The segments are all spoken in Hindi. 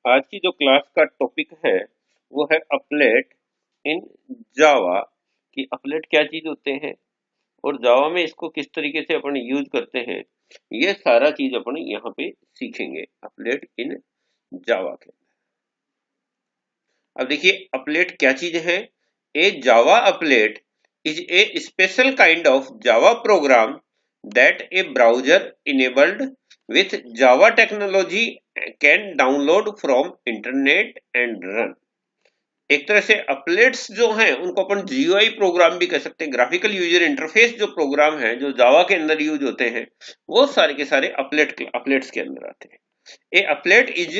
आज की जो क्लास का टॉपिक है वो है अपलेट इन जावा कि अपलेट क्या चीज होते हैं और जावा में इसको किस तरीके से अपन यूज करते हैं। ये सारा चीज अपन यहाँ पे सीखेंगे अपलेट इन जावा के। अब देखिए अपलेट क्या चीज है। ए जावा अपलेट is a special kind of Java program that A browser enabled with Java technology can download from internet and run. एक तरह से अपलेट्स जो हैं उनको अपन जीयूआई प्रोग्राम भी कह सकते हैं। ग्राफिकल यूजर इंटरफेस जो प्रोग्राम है जो जावा के अंदर यूज होते हैं वो सारे के सारे अपलेट्स के अंदर आते हैं। ए अपलेट is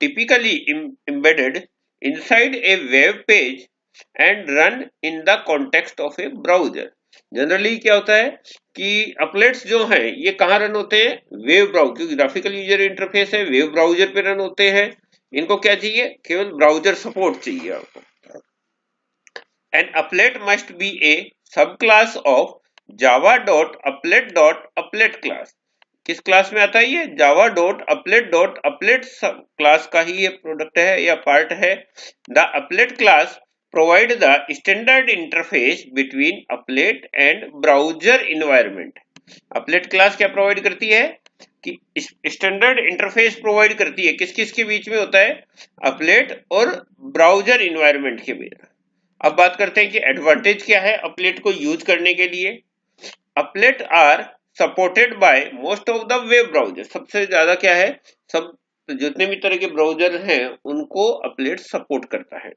typically embedded inside a web page and run in the context of a browser। Generally क्या होता है कि अपलेट्स जो हैं ये कहाँ रन होते हैं, वेब ब्राउजर, क्योंकि ग्राफिकल यूजर इंटरफेस है वेब ब्राउजर पे रन होते हैं। इनको क्या चाहिए, केवल ब्राउजर सपोर्ट चाहिए आपको। एन अपलेट मस्ट बी ए सब क्लास ऑफ java.applet क्लास। किस क्लास में आता है ये, java.applet क्लास का ही ये प्रोडक्ट है या पार्ट है। द अपलेट class provide the standard interface between अपलेट एंड ब्राउजर इन्वायरमेंट। अपलेट क्लास क्या प्रोवाइड करती है कि स्टैंडर्ड इंटरफेस प्रोवाइड करती है। किस किस के बीच में होता है, अपलेट और ब्राउजर इन्वायरमेंट के बीच। अब बात करते हैं कि एडवांटेज क्या है अपलेट को यूज करने के लिए। Applet are supported by most of the web browser. सबसे ज्यादा क्या है, सब जितने भी तरह के ब्राउजर हैं उनको अपलेट सपोर्ट करता है।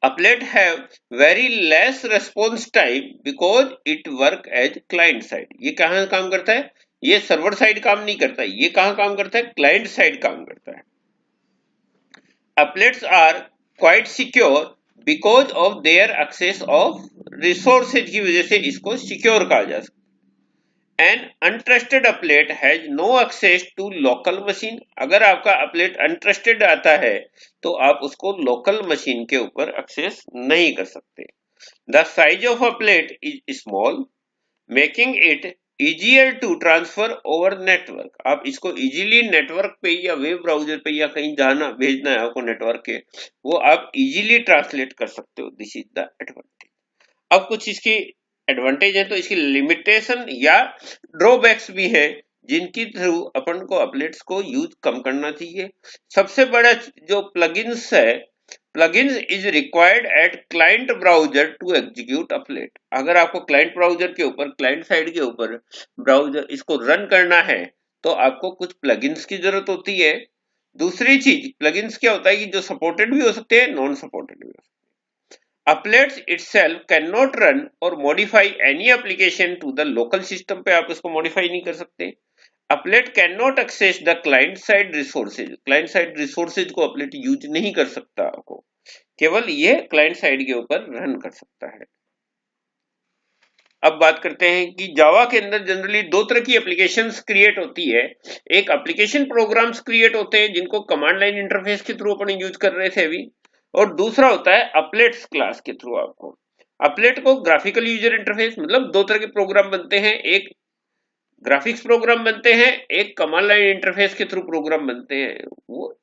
Applet have very less response time because it work as client side. ये कहाँ काम करता है, ये सर्वर साइड काम नहीं करता है, ये कहाँ काम करता है, क्लाइंट साइड काम करता है। Applets are quite secure because of their access of resources की वजह से इसको सिक्योर कहा जा सकता है। An untrusted applet has no access to local machine. अगर आपका अपलेट अनट्रस्टेड आता है तो आप उसको लोकल मशीन के ऊपर एक्सेस नहीं कर सकते। The size of applet is small making it easier to transfer over network. आप इसको इजीली नेटवर्क पे या वेब ब्राउजर पे या कहीं जाना भेजना है आपको नेटवर्क के, वो आप इजीली ट्रांसलेट कर सकते हो। This is the advantage. अब कुछ इसकी एडवांटेज है तो इसकी लिमिटेशन या ड्रॉबैक्स भी है जिनकी थ्रू अपन को अपलेट्स को यूज कम करना चाहिए। सबसे बड़ा जो प्लगइन्स है, plugins is required at client browser to execute अपलेट। अगर आपको क्लाइंट ब्राउजर के ऊपर, क्लाइंट साइड के ऊपर ब्राउजर इसको रन करना है तो आपको कुछ प्लगइन्स की जरूरत होती है। दूसरी चीज, प्लगइन्स क्या होता है कि जो सपोर्टेड भी हो सकते हैं, नॉन सपोर्टेड भी हो सकते हैं। Applets itself cannot run or modify any application to the local system पे आप इसको मॉडिफाई नहीं कर सकते। Applet can not access the client side resources. Client side resources को अपलेट यूज नहीं कर सकता, आपको केवल ये क्लाइंट साइड के ऊपर रन कर सकता है। अब बात करते हैं कि जावा के अंदर जनरली दो तरह की एप्लीकेशंस क्रिएट होती है। एक एप्लीकेशन प्रोग्राम्स क्रिएट होते हैं जिनको कमांड लाइन इंटरफेस के थ्रू अपन यूज कर रहे थे अभी, और दूसरा होता है अपलेट्स क्लास के थ्रू। आपको अपलेट को ग्राफिकल यूजर इंटरफेस, मतलब दो तरह के प्रोग्राम बनते हैं, एक ग्राफिक्स प्रोग्राम बनते हैं, एक कमांड लाइन इंटरफेस के थ्रू प्रोग्राम बनते हैं वो।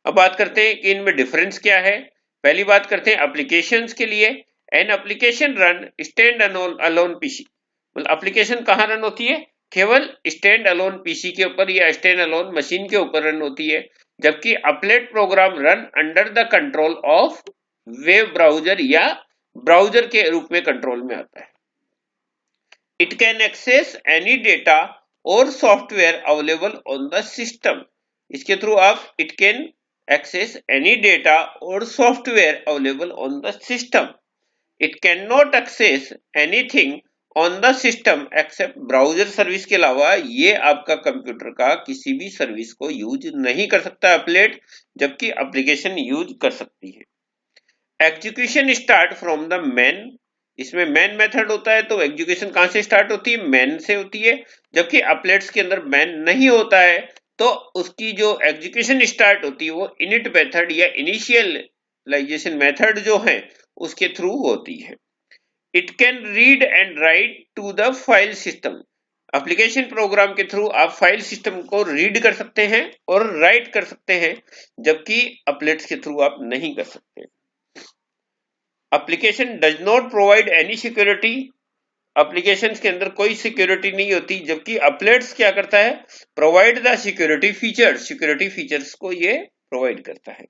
अब बात करते हैं कि इनमें डिफरेंस क्या है। पहली बात करते हैं एप्लीकेशंस के लिए। An application run stand alone PC. मतलब एप्लीकेशन कहाँ रन होती है, केवल स्टैंड अलोन पीसी के ऊपर या स्टैंड अलोन मशीन के ऊपर रन होती है। जबकि अपलेट program run under the control of web browser या ब्राउजर के रूप में कंट्रोल में आता है। It can access any data or software available on the system। इसके थ्रू आप it can access any data or software available on the system। It cannot access anything on the system except browser service के अलावा ये आपका कंप्यूटर का किसी भी सर्विस को यूज नहीं कर सकता अपलेट, जबकि एप्लीकेशन यूज कर सकती है। Execution start from the main. इसमें मेन मेथड होता है तो एग्जीक्यूशन कहां से स्टार्ट होती है, मेन से होती है। जबकि अपलेट्स के अंदर मेन नहीं होता है तो उसकी जो एग्जीक्यूशन स्टार्ट होती है वो इनिट मेथड या इनिशियलाइजेशन मेथड जो है उसके थ्रू होती है। It can read and write to the file system. Application program के थ्रू आप फाइल सिस्टम को रीड कर सकते हैं और राइट कर सकते हैं, जबकि अपलेट्स के थ्रू आप नहीं कर सकते। Application does not provide any security, applications के अंदर कोई सिक्योरिटी नहीं होती, जबकि अपलेट्स क्या करता है, provide the security features, security features को ये प्रोवाइड करता है।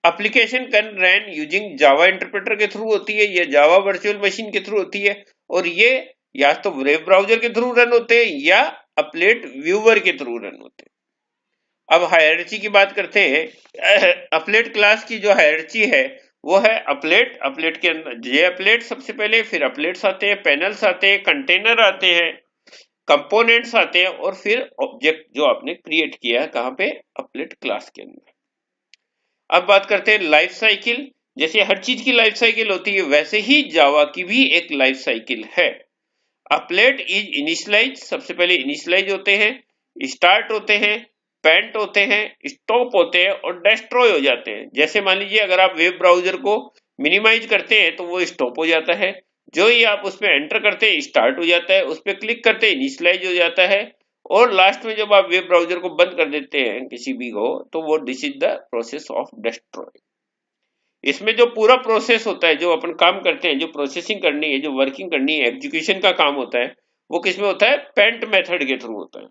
Application can run using Java interpreter के थ्रू होती है, ये जावा वर्चुअल मशीन के थ्रू होती है, और ये या तो वेब ब्राउजर के थ्रू रन होते हैं या अपलेट व्यूअर के थ्रू रन होते हैं। अब हायरार्ची की बात करते हैं। अपलेट क्लास की जो हायरार्ची है वो है अपलेट, अपलेट के अंदर जे अपलेट सबसे पहले, फिर अपलेट्स आते हैं, पैनल्स आते हैं, कंटेनर आते हैं, कंपोनेंट्स आते हैं, और फिर ऑब्जेक्ट जो आपने क्रिएट किया है कहाँ पे, अपलेट क्लास के अंदर। अब बात करते हैं लाइफ साइकिल। जैसे हर चीज की लाइफ साइकिल होती है, वैसे ही जावा की भी एक लाइफ साइकिल है। अपलेट इज इनिशियलाइज, सबसे पहले इनिशियलाइज होते हैं, स्टार्ट होते हैं, पेंट होते हैं, स्टॉप होते हैं और डिस्ट्रॉय हो जाते हैं। जैसे मान लीजिए अगर आप वेब ब्राउजर को मिनिमाइज करते हैं तो वो स्टॉप हो जाता है, जो ही आप उसमें एंटर करते हैं स्टार्ट हो जाता है, उस पर क्लिक करते हैं इनिशियलाइज हो जाता है, और लास्ट में जब आप वेब ब्राउजर को बंद कर देते हैं किसी भी को, तो वो this is the process of destroy. इसमें जो पूरा प्रोसेस होता है, जो अपन काम करते हैं, जो प्रोसेसिंग करनी है, जो वर्किंग करनी है, एग्जीक्यूशन का काम होता है, वो किसमें होता है, पेंट मेथड के थ्रू होता है।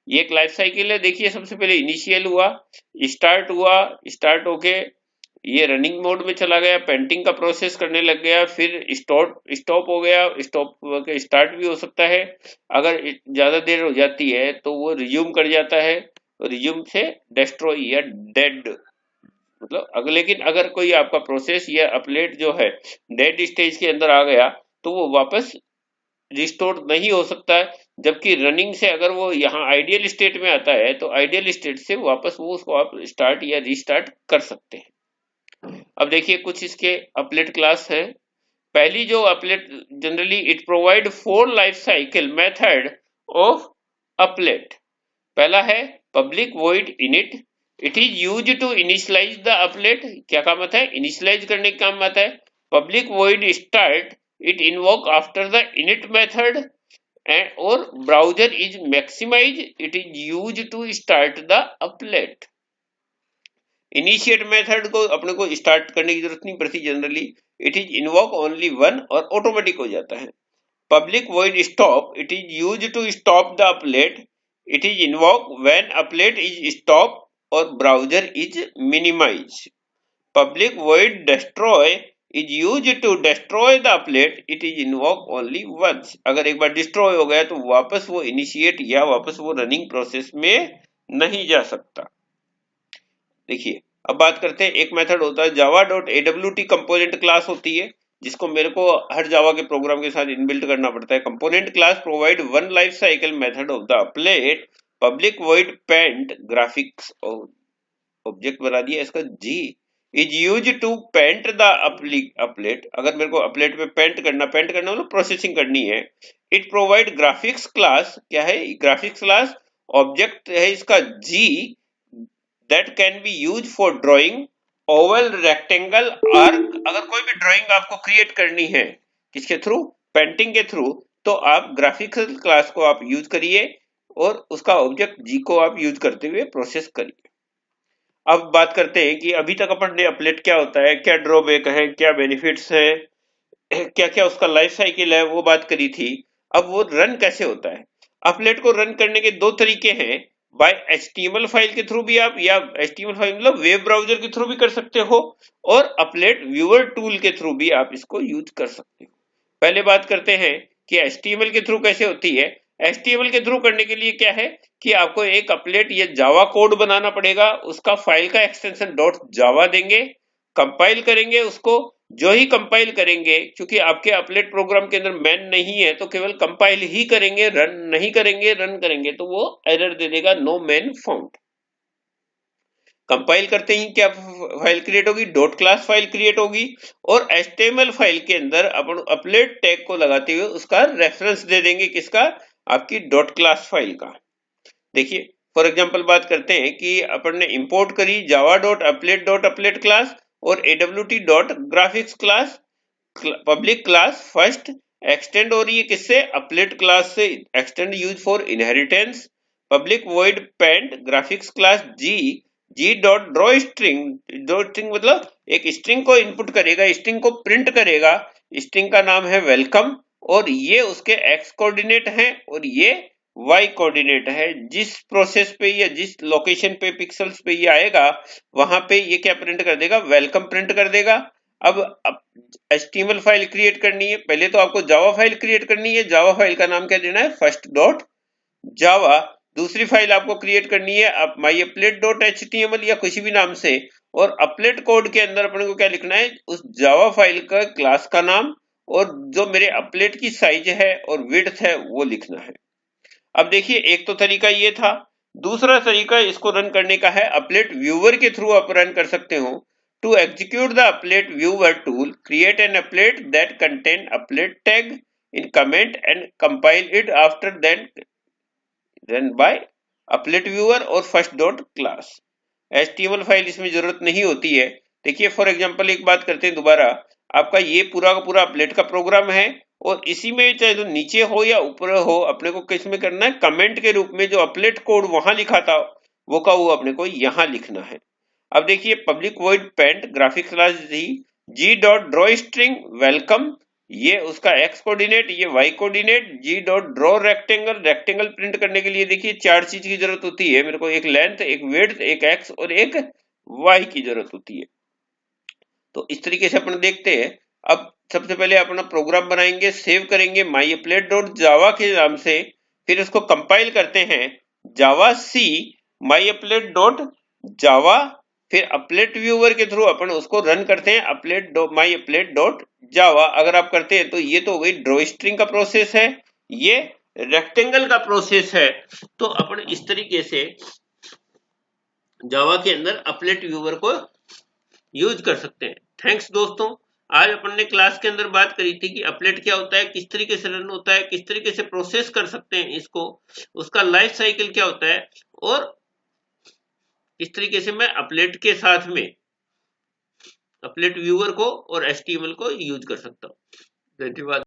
ये एक लाइफ साइकिल है। देखिए सबसे पहले इनिशियल हुआ, हुआ, स्टार्ट होके ये रनिंग मोड में चला गया, पेंटिंग का प्रोसेस करने लग गया, फिर स्टॉप हो गया, स्टॉप के स्टार्ट भी हो सकता है, अगर ज्यादा देर हो जाती है तो वो रिज्यूम कर जाता है, रिज्यूम से डिस्ट्रॉय या डेड, मतलब लेकिन अगर कोई आपका प्रोसेस या अपलेट जो है डेड स्टेज के अंदर आ गया तो वो वापस रिस्टोर नहीं हो सकता है, जबकि रनिंग से अगर वो यहाँ आइडियल स्टेट में आता है तो आइडियल स्टेट से वापस वो उसको आप स्टार्ट या रीस्टार्ट कर सकते हैं। अब देखिए कुछ इसके अपलेट क्लास है। पहली जो applet, generally it provide 4 life cycle method of applet. पहला है public void init, it is use to initialize the applet. क्या काम आता है, इनिशियलाइज करने का काम आता है। Public void start, it invoke after the init method, और browser is maximize, it is use to start the applet. Initiate method को अपने को स्टार्ट करने की जरूरत नहीं पड़ती generally, it is invoke only one और ऑटोमेटिक हो जाता है। Public void stop, it is use to stop the applet, it is invoke when applet is stop और browser is minimize. Public void destroy is use to destroy the applet, it is invoke only once. अगर एक बार डिस्ट्रॉय हो गया तो वापस वो इनिशिएट या वापस वो रनिंग प्रोसेस में नहीं जा सकता। देखिए अब बात करते हैं, एक मेथड होता है java.awt कंपोनेंट क्लास होती है, जिसको मेरे को हर जावा के प्रोग्राम के साथ इनबिल्ट करना पड़ता है। Component class provide one life cycle method of the applet, public void paint graphics object बना दिया इसका G, is use to paint the applet. अगर मेरे को अपलेट में पेंट करना मतलब प्रोसेसिंग करनी है। इट प्रोवाइड ग्राफिक्स क्लास, क्या है ग्राफिक्स क्लास, ऑब्जेक्ट है इसका जी, that can be used for drawing oval, rectangle, arc। अगर कोई भी ड्राइंग आपको क्रिएट करनी है किसके थ्रू, पेंटिंग के थ्रू, तो आप ग्राफिकल क्लास को आप यूज करिए और उसका ऑब्जेक्ट जी को आप यूज करते हुए प्रोसेस करिए। अब बात करते हैं कि अभी तक अपन ने अपलेट क्या होता है, क्या ड्रॉबैक है, क्या बेनिफिट्स है, क्या क्या उसका लाइफ साइकिल है, वो बात करी थी। अब वो रन कैसे होता है। अपलेट को रन करने के दो तरीके हैं, बाय HTML फाइल के थ्रू भी आप, या HTML फाइल मतलब वेब ब्राउजर के थ्रू भी कर सकते हो, और अपलेट व्यूअर टूल के थ्रू भी आप इसको यूज कर सकते हो। पहले बात करते हैं कि HTML के थ्रू कैसे होती है। HTML के थ्रू करने के लिए क्या है कि आपको एक अपलेट या जावा कोड बनाना पड़ेगा, उसका फाइल का एक्सटेंशन .java देंगे, कंपाइल करेंगे उसको, जो ही कंपाइल करेंगे, क्योंकि आपके अपलेट प्रोग्राम के अंदर मैन नहीं है तो केवल कंपाइल ही करेंगे, रन नहीं करेंगे। रन करेंगे तो वो एरर दे देगा, नो मैन फाउंड। कंपाइल करते ही क्या फाइल क्रिएट होगी, डॉट क्लास फाइल क्रिएट होगी, और HTML फाइल के अंदर अपन अपलेट टैग को लगाते हुए उसका रेफरेंस दे देंगे, किसका, आपकी डॉट क्लास फाइल का। देखिए फॉर एग्जांपल बात करते हैं कि अपन ने इंपोर्ट करी java.applet क्लास और awt.graphics class, public class first extend हो रही है किससे, अपलेट क्लास से। Extend use for inheritance, public void paint graphics class G dot draw string मतलब एक स्ट्रिंग को इनपुट करेगा, स्ट्रिंग को प्रिंट करेगा, स्ट्रिंग का नाम है वेलकम, और ये उसके एक्स कोऑर्डिनेट हैं और ये वाई कोऑर्डिनेट है। जिस प्रोसेस पे या जिस लोकेशन पे पिक्सल्स पे ये आएगा वहां पे ये क्या प्रिंट कर देगा, वेलकम प्रिंट कर देगा। अब HTML फाइल क्रिएट करनी है, पहले तो आपको जावा फाइल क्रिएट करनी है, जावा फाइल का नाम क्या देना है, फर्स्ट डॉट जावा। दूसरी फाइल आपको क्रिएट करनी है आप myApplet.html या किसी भी नाम से, और अपलेट कोड के अंदर अपने को क्या लिखना है, उस जावा फाइल का क्लास का नाम और जो मेरे अपलेट की साइज है और विड्थ है वो लिखना है। अब देखिए एक तो तरीका ये था, दूसरा तरीका इसको रन करने का है अपलेट व्यूअर के थ्रू आप रन कर सकते हो। टू एग्जीक्यूट द अपलेट व्यूअर टूल, क्रिएट एन अपलेट दैट कंटेन अपलेट tag in comment and compile it after that run by अपलेट व्यूअर और first dot class. HTML file इसमें जरूरत नहीं होती है। देखिए फॉर एग्जांपल एक बात करते हैं दोबारा, आपका ये पूरा का पूरा अपलेट का प्रोग्राम है और इसी में चाहे तो नीचे हो या ऊपर हो, अपने को किस में करना है, कमेंट के रूप में जो अपलेट कोड वहां लिखा था वो का वो अपने को यहाँ लिखना है। अब देखिए public void paint graphics class G dot draw string welcome, ये उसका एक्स कोऑर्डिनेट, ये Y coordinate, G dot draw rectangle, rectangle print करने के लिए देखिए चार चीज की जरूरत होती है, मेरे को एक लेंथ, एक विड्थ, एक एक्स और एक वाई की जरूरत होती है। तो इस तरीके से अपन देखते हैं। अब सबसे पहले अपना प्रोग्राम बनाएंगे, सेव करेंगे myApplet.java के नाम से, फिर उसको कंपाइल करते हैं जावा सी myApplet.java, फिर अपलेट व्यूअर के थ्रू अपन उसको रन करते हैं myApplet.java। अगर आप करते हैं तो ये तो वही ड्रॉ स्ट्रिंग का प्रोसेस है, ये रेक्टेंगल का प्रोसेस है। तो अपन इस तरीके से जावा के अंदर अपलेट व्यूअर को यूज कर सकते हैं। थैंक्स दोस्तों, आज अपन ने क्लास के अंदर बात करी थी कि अपलेट क्या होता है, किस तरीके से रन होता है, किस तरीके से प्रोसेस कर सकते हैं इसको, उसका लाइफ साइकिल क्या होता है, और किस तरीके से मैं अपलेट के साथ में अपलेट व्यूअर को और HTML को यूज कर सकता हूँ। धन्यवाद।